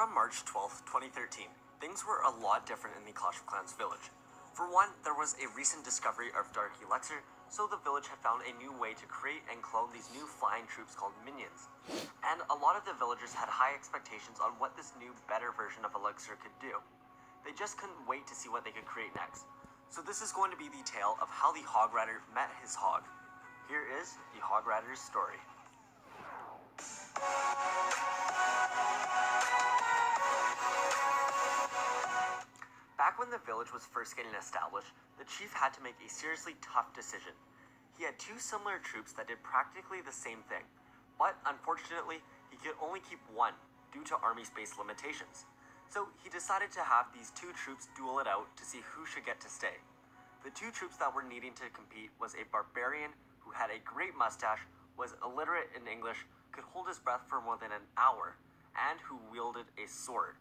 on March 12th, 2013, things were a lot different in the Clash of Clans village. For one, there was a recent discovery of Dark Elixir, so the village had found a new way to create and clone these new flying troops called minions. And a lot of the villagers had high expectations on what this new, better version of Elixir could do. They just couldn't wait to see what they could create next. So this is going to be the tale of how the Hog Rider met his hog. Here is the Hog Rider's story. Back when the village was first getting established, the chief had to make a seriously tough decision. He had two similar troops that did practically the same thing, but unfortunately, he could only keep one due to army space limitations. So he decided to have these two troops duel it out to see who should get to stay. The two troops that were needing to compete was a barbarian who had a great mustache, was illiterate in English, could hold his breath for more than an hour, and who wielded a sword.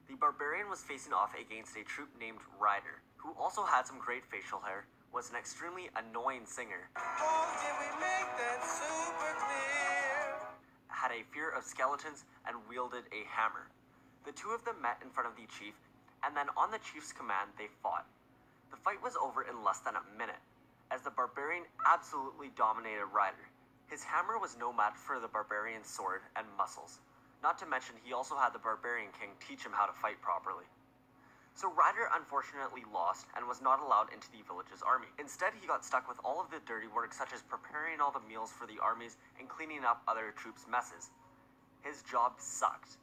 The barbarian was facing off against a troop named Ryder, who also had some great facial hair, was an extremely annoying singer, had a fear of skeletons, and wielded a hammer. The two of them met in front of the chief, and then on the chief's command, they fought. The fight was over in less than a minute, as the barbarian absolutely dominated Ryder. His hammer was no match for the barbarian's sword and muscles. Not to mention, he also had the Barbarian King teach him how to fight properly. So Ryder unfortunately lost and was not allowed into the village's army. Instead, he got stuck with all of the dirty work, such as preparing all the meals for the armies and cleaning up other troops' messes. His job sucked.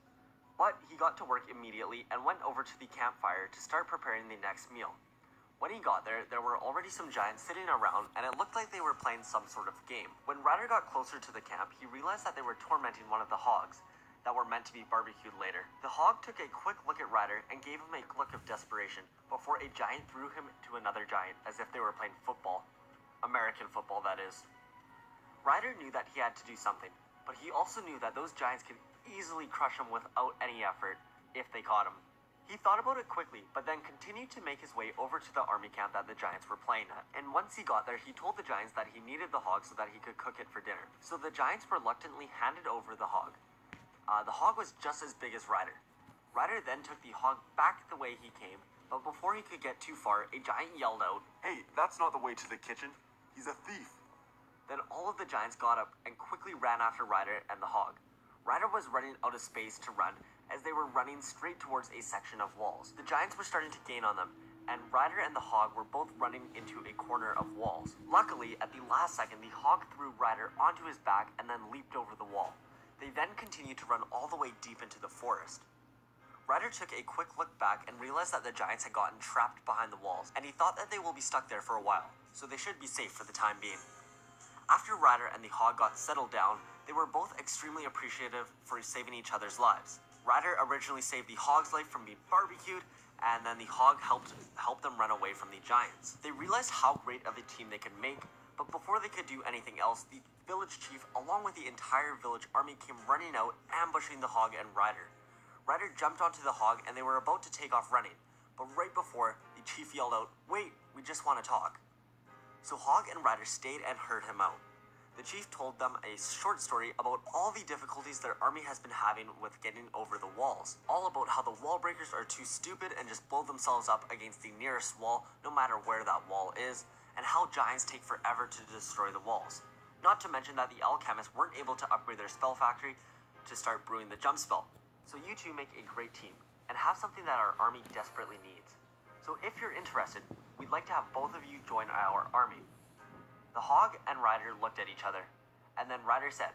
But he got to work immediately and went over to the campfire to start preparing the next meal. When he got there, there were already some giants sitting around, and it looked like they were playing some sort of game. When Ryder got closer to the camp, he realized that they were tormenting one of the hogs that were meant to be barbecued later. The hog took a quick look at Ryder and gave him a look of desperation before a giant threw him to another giant as if they were playing football. American football, that is. Ryder knew that he had to do something, but he also knew that those giants could easily crush him without any effort if they caught him. He thought about it quickly, but then continued to make his way over to the army camp that the giants were playing at. And once he got there, he told the giants that he needed the hog so that he could cook it for dinner. So the giants reluctantly handed over the hog. The hog was just as big as Ryder. Ryder then took the hog back the way he came, but before he could get too far, a giant yelled out, "Hey, that's not the way to the kitchen. He's a thief." Then all of the giants got up and quickly ran after Ryder and the hog. Ryder was running out of space to run as they were running straight towards a section of walls. The giants were starting to gain on them, and Ryder and the hog were both running into a corner of walls. Luckily, at the last second, the hog threw Ryder onto his back and then leaped over the wall. They then continued to run all the way deep into the forest. Ryder took a quick look back and realized that the giants had gotten trapped behind the walls, and he thought that they will be stuck there for a while, so they should be safe for the time being. After Ryder and the hog got settled down, they were both extremely appreciative for saving each other's lives. Ryder originally saved the hog's life from being barbecued, and then the hog helped them run away from the giants. They realized how great of a team they could make, but before they could do anything else, the village chief, along with the entire village army, came running out, ambushing the hog and Ryder. Ryder jumped onto the hog, and they were about to take off running, but right before, the chief yelled out, "Wait, we just want to talk." So Hog and Ryder stayed and heard him out. The chief told them a short story about all the difficulties their army has been having with getting over the walls. All about how the wall breakers are too stupid and just blow themselves up against the nearest wall, no matter where that wall is, and how giants take forever to destroy the walls. Not to mention that the alchemists weren't able to upgrade their spell factory to start brewing the jump spell. So you two make a great team, and have something that our army desperately needs. So if you're interested, we'd like to have both of you join our army. The hog and Ryder looked at each other, and then Ryder said,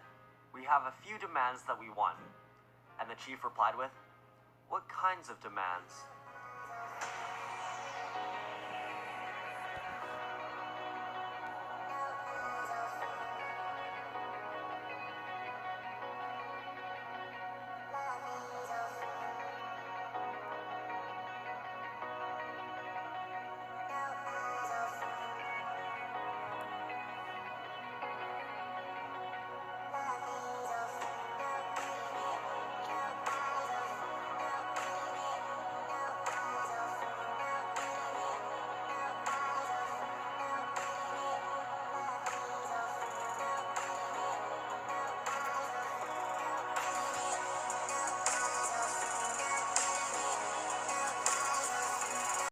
"We have a few demands that we want." And the chief replied with, "What kinds of demands?"